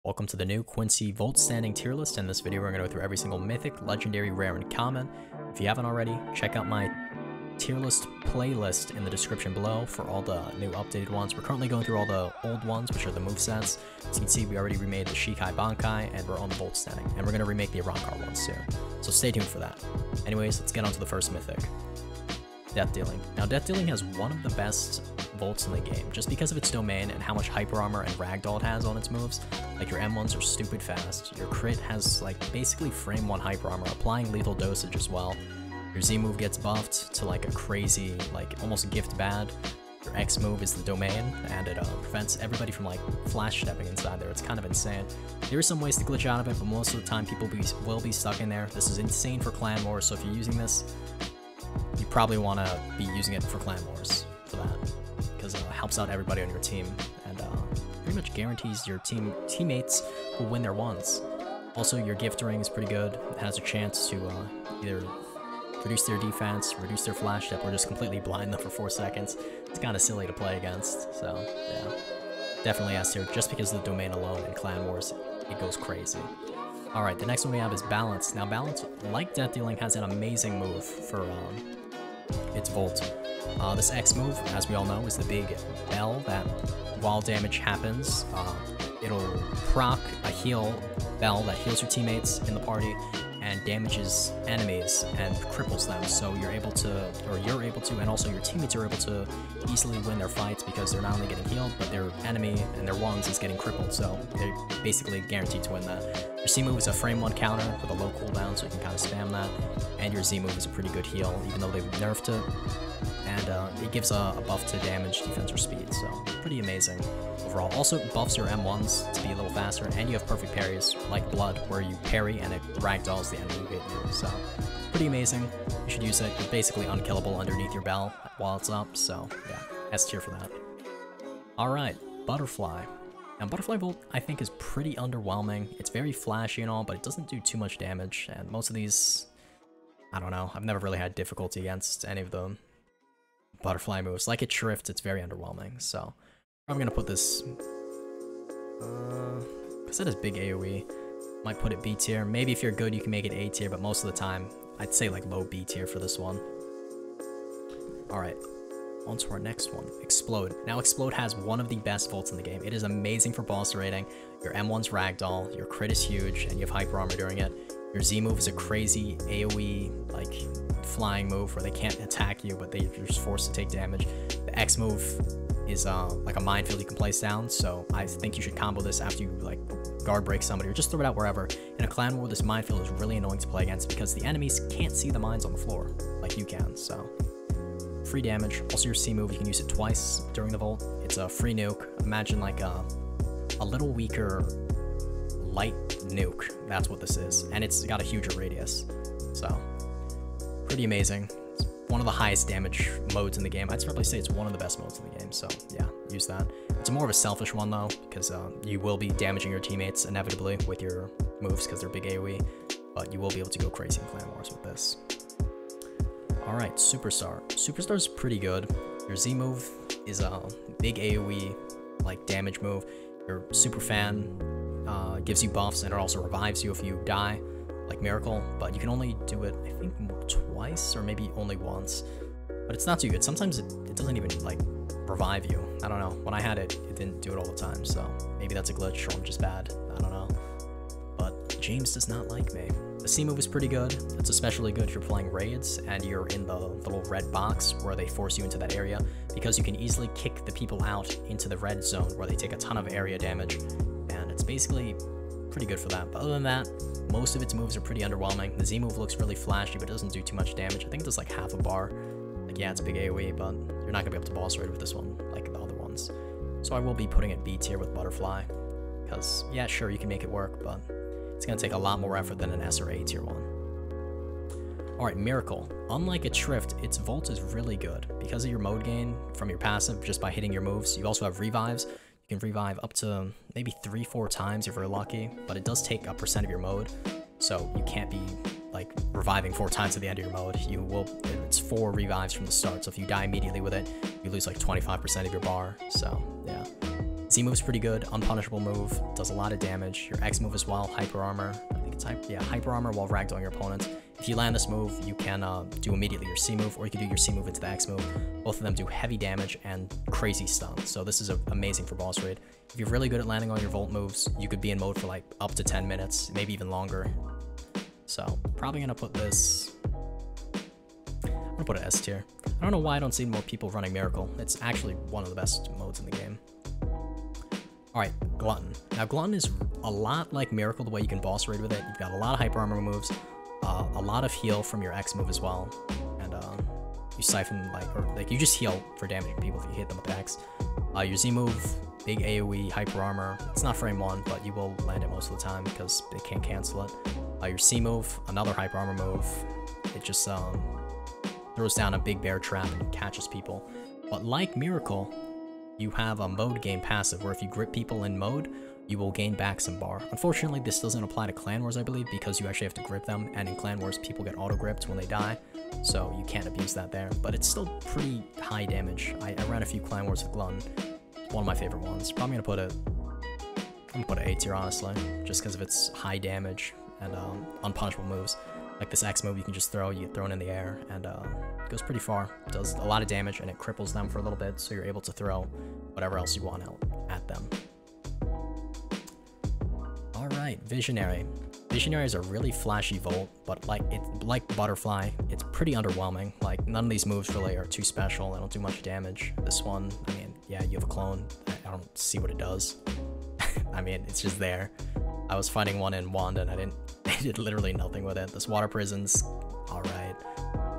Welcome to the new Quincy Voltstanding tier list. In this video, we're going to go through every single mythic, legendary, rare, and common. If you haven't already, check out my tier list playlist in the description below for all the new updated ones. We're currently going through all the old ones, which are the movesets. As you can see, we already remade the Shikai Bankai, and we're on the Voltstanding. And we're going to remake the Arankar ones soon. So stay tuned for that. Anyways, let's get on to the first mythic. Death Dealing. Now, Death Dealing has one of the best volts in the game, just because of its domain and how much hyper armor and ragdoll it has on its moves. Like, your M1s are stupid fast, your crit has, like, basically frame 1 hyper armor, applying lethal dosage as well. Your Z move gets buffed to, like, a crazy, like, almost gift bad. Your X move is the domain, and it prevents everybody from, like, flash stepping inside there. It's kind of insane. There are some ways to glitch out of it, but most of the time people will be stuck in there. This is insane for clan wars, so if you're using this, you probably want to be using it for clan wars for that, because it helps out everybody on your team, and pretty much guarantees your teammates will win their ones. Also, your gift ring is pretty good. It has a chance to either reduce their defense, reduce their flash step, or just completely blind them for 4 seconds. It's kind of silly to play against, so yeah. Definitely S tier, just because of the domain alone in clan wars, it goes crazy. Alright, the next one we have is Balance. Now, Balance, like Death Dealing, has an amazing move for its Volt. This X move, as we all know, is the big bell that, while damage happens, it'll proc a heal bell that heals your teammates in the party and damages enemies and cripples them. So you're able to, and also your teammates are able to easily win their fights because they're not only getting healed, but their enemy and their ones is getting crippled. So they're basically guaranteed to win that. Your C move is a frame 1 counter with a low cooldown, so you can kind of spam that. And your Z move is a pretty good heal, even though they've nerfed it. And it gives a buff to damage, defense, or speed, so pretty amazing overall. Also, it buffs your M1s to be a little faster, and you have perfect parries, like Blood, where you parry and it ragdolls the enemy who hit you, so pretty amazing. You should use it. You're basically unkillable underneath your bell while it's up, so yeah, S tier for that. Alright, Butterfly. Now, Butterfly Volt, I think, is pretty underwhelming. It's very flashy and all, but it doesn't do too much damage, and most of these, I don't know, I've never really had difficulty against any of them. Butterfly moves. Like its Schrift, it's very underwhelming, so I'm gonna put this, because that is big AoE, might put it B tier. Maybe if you're good, you can make it A tier, but most of the time, I'd say like low B tier for this one. Alright, on to our next one, Explode. Now, Explode has one of the best volts in the game. It is amazing for boss raiding. Your M1's ragdoll, your crit is huge, and you have hyper armor during it. Your Z move is a crazy AoE, like, flying move where they can't attack you, but they're just forced to take damage. The X move is like a minefield you can place down, so I think you should combo this after you, like, guard break somebody, or just throw it out wherever. In a clan war, this minefield is really annoying to play against because the enemies can't see the mines on the floor like you can, so free damage. Also, your C move, you can use it twice during the Volt. It's a free nuke. Imagine like a little weaker light nuke. That's what this is, and it's got a huger radius, so pretty amazing. It's one of the highest damage modes in the game. I'd probably say it's one of the best modes in the game, so yeah, use that. It's more of a selfish one though, because you will be damaging your teammates inevitably with your moves because they're big AoE, but you will be able to go crazy in clan wars with this. Alright, Superstar. Superstar's pretty good. Your Z move is a big AoE, like, damage move. Your Super Fan gives you buffs, and it also revives you if you die, like Miracle, but you can only do it, I think, twice, or maybe only once, but it's not too good. Sometimes it doesn't even, like, revive you. I don't know. When I had it, it didn't do it all the time, so maybe that's a glitch, or I'm just bad. I don't know. But James does not like me. The C move is pretty good. It's especially good if you're playing raids, and you're in the little red box where they force you into that area, because you can easily kick the people out into the red zone where they take a ton of area damage, and it's basically pretty good for that. But other than that, most of its moves are pretty underwhelming. The Z move looks really flashy, but it doesn't do too much damage. I think it does like half a bar. Like, yeah, it's big AoE, but you're not gonna be able to boss raid with this one like the other ones. So I will be putting it B tier with Butterfly, because yeah, sure, you can make it work, but it's gonna take a lot more effort than an S or A tier one. Alright, Miracle. Unlike its Schrift, its Volt is really good. Because of your mode gain from your passive just by hitting your moves, you also have revives. You can revive up to maybe 3-4 times if you're lucky, but it does take a % of your mode, so you can't be, like, reviving 4 times at the end of your mode. It's 4 revives from the start, so if you die immediately with it, you lose like 25% of your bar, so yeah. Z move's pretty good, unpunishable move, does a lot of damage. Your X move as well, hyper armor. I think it's hyper armor while ragdolling your opponent. If you land this move, you can do immediately your C move, or you can do your C move into the X move. Both of them do heavy damage and crazy stun, so this is amazing for boss raid. If you're really good at landing all your Volt moves, you could be in mode for like up to 10 minutes, maybe even longer. So probably gonna put this. I'm gonna put it S tier. I don't know why I don't see more people running Miracle. It's actually one of the best modes in the game. Alright, Glutton. Now Glutton is a lot like Miracle the way you can boss raid with it. You've got a lot of hyper armor moves, a lot of heal from your X move as well, and you siphon like you just heal for damaging people if you hit them with X. Your Z move, big AoE, hyper armor. It's not frame 1, but you will land it most of the time because they can't cancel it. Your C move, another hyper armor move. It just throws down a big bear trap and catches people. But like Miracle, you have a mode game passive where if you grip people in mode, you will gain back some bar. Unfortunately, this doesn't apply to Clan Wars, I believe, because you actually have to grip them, and in Clan Wars, people get auto-gripped when they die, so you can't abuse that there. But it's still pretty high damage. I ran a few Clan Wars with Glutton. One of my favorite ones. Probably gonna put it. I'm gonna put it A tier, honestly, just because of its high damage and unpunishable moves. Like this X move, you can just throw. You get thrown in the air, and it goes pretty far. It does a lot of damage, and it cripples them for a little bit, so you're able to throw whatever else you want out at them. Alright, Visionary. Visionary is a really flashy Volt, but like Butterfly, it's pretty underwhelming. Like, none of these moves really are too special. They don't do much damage. This one, I mean, yeah, you have a clone. I don't see what it does. I mean, it's just there. I was fighting one in Wand, and I did literally nothing with it. This Water Prison's alright,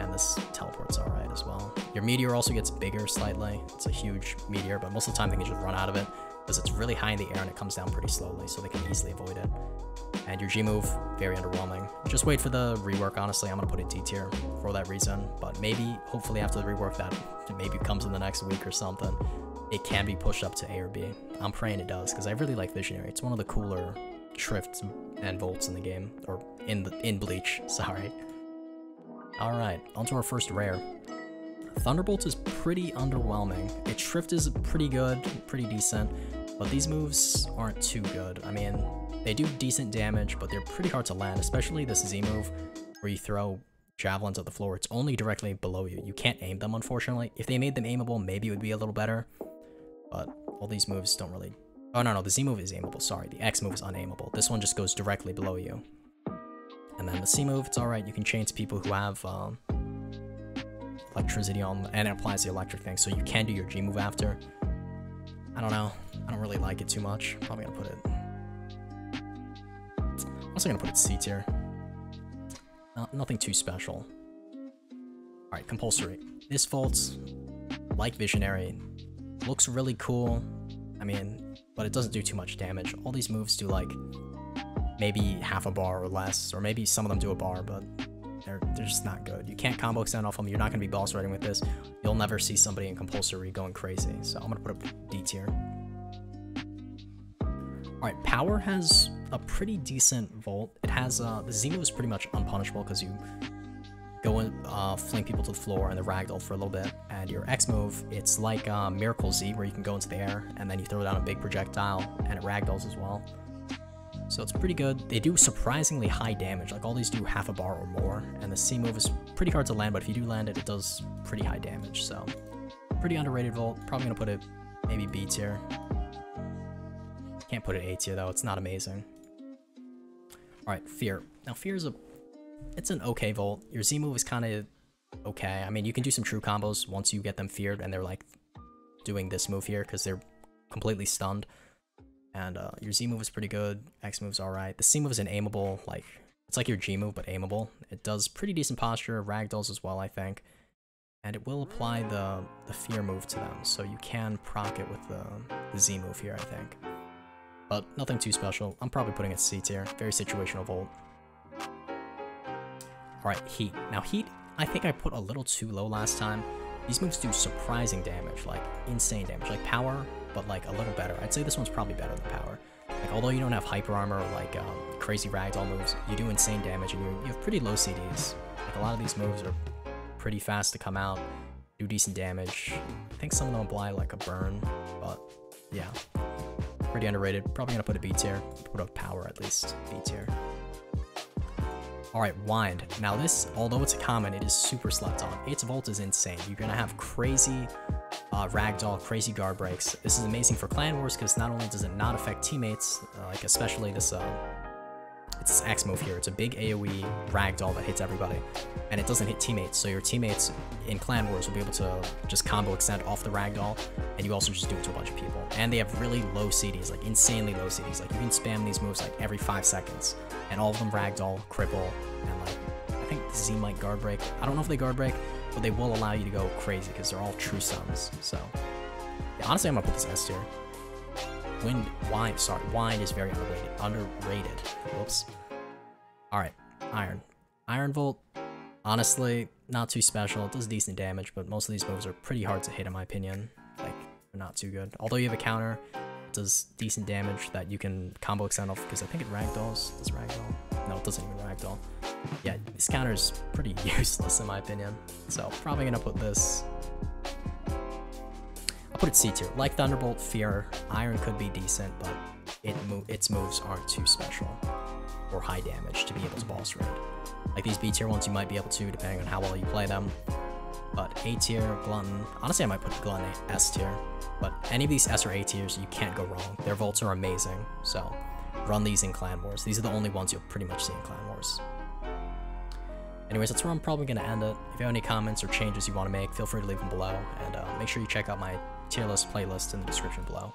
and this Teleport's alright as well. Your Meteor also gets bigger slightly. It's a huge Meteor, but most of the time they can just run out of it, because it's really high in the air and it comes down pretty slowly, so they can easily avoid it. And your G move, very underwhelming. Just wait for the rework, honestly. I'm gonna put it D tier for that reason, but maybe, hopefully after the rework that maybe comes in the next week or something, it can be pushed up to A or B. I'm praying it does, because I really like Visionary. It's one of the cooler Shrifts and Volts in the game, or in Bleach, sorry. Alright, onto our first rare. Thunderbolt is pretty underwhelming. Its Shrift is pretty good, pretty decent, but these moves aren't too good. I mean, they do decent damage, but they're pretty hard to land, especially this Z move, where you throw javelins at the floor. It's only directly below you. You can't aim them, unfortunately. If they made them aimable, maybe it would be a little better, but all these moves don't really... Oh, no, the Z move is aimable, sorry. The X move is unaimable. This one just goes directly below you. And then the C move, it's alright. You can chain to people who have electricity on them, and it applies the electric thing, so you can do your G move after. I don't know. I don't really like it too much. Probably gonna put it... I'm also gonna put it C tier. Nothing too special. Alright, Compulsory. This Volt's, like Visionary, looks really cool. I mean, but it doesn't do too much damage. All these moves do like maybe half a bar or less, or maybe some of them do a bar, but they're just not good. You can't combo extend off them. You're not going to be boss raiding with this. You'll never see somebody in Compulsory going crazy, so I'm going to put a D tier. Alright, Power has a pretty decent Volt. It has, the Z move is pretty much unpunishable because you go and fling people to the floor and the ragdoll for a little bit. And your X move, it's like Miracle Z, where you can go into the air and then you throw down a big projectile and it ragdolls as well. So it's pretty good. They do surprisingly high damage. Like, all these do half a bar or more, and the C move is pretty hard to land, but if you do land it, it does pretty high damage. So pretty underrated Volt. Probably gonna put it maybe B tier. Can't put it A tier though. It's not amazing. All right, Fear. Now Fear is it's an okay Volt. Your Z move is kind of okay. I mean, you can do some true combos once you get them feared and they're like doing this move here because they're completely stunned. And your Z move is pretty good. X move's alright. The C move is an aimable, like, it's like your G move, but aimable. It does pretty decent posture, ragdolls as well, I think. And it will apply the Fear move to them, so you can proc it with the Z move here, I think. But nothing too special. I'm probably putting it C tier. Very situational Volt. Alright, Heat. Now Heat, I think I put a little too low last time. These moves do surprising damage, like insane damage. Like Power, but like a little better. I'd say this one's probably better than Power. Like, although you don't have hyper armor or like crazy ragdoll moves, you do insane damage and you have pretty low CDs. Like, a lot of these moves are pretty fast to come out, do decent damage. I think some of them apply like a burn, but yeah. Pretty underrated. Probably gonna put a B tier. Put a power at least. B tier. Alright, Wind. Now this, although it's a common, it is super slept on. Its Volt is insane. You're gonna have crazy ragdoll, crazy guard breaks. This is amazing for clan wars because not only does it not affect teammates, like especially this it's this X move here. It's a big AoE ragdoll that hits everybody, and it doesn't hit teammates. So your teammates in clan wars will be able to just combo extend off the ragdoll, and you also just do it to a bunch of people. And they have really low CDs, like insanely low CDs. Like you can spam these moves like every 5 seconds, and all of them ragdoll, cripple, and like I think Z might guard break. I don't know if they guard break, but they will allow you to go crazy because they're all true stuns. So yeah, honestly, I'm gonna put this S tier. Wind is very underrated. Whoops. Alright, Iron. Iron Volt, honestly, not too special. It does decent damage, but most of these moves are pretty hard to hit in my opinion. Like, they're not too good. Although you have a counter, it does decent damage that you can combo extend off, because I think it ragdolls. Does ragdoll? No, it doesn't even ragdoll. Yeah, this counter is pretty useless in my opinion. So, probably gonna put this... I'll put it C tier. Like Thunderbolt, Fear, Iron could be decent, but its moves aren't too special or high damage to be able to boss raid. Like these B tier ones you might be able to, depending on how well you play them. But A tier, Glutton, honestly I might put Glutton S tier. But any of these S or A tiers, you can't go wrong. Their Volts are amazing, so run these in Clan Wars. These are the only ones you'll pretty much see in Clan Wars. Anyways, that's where I'm probably going to end it. If you have any comments or changes you want to make, feel free to leave them below. And make sure you check out my tier list playlist in the description below.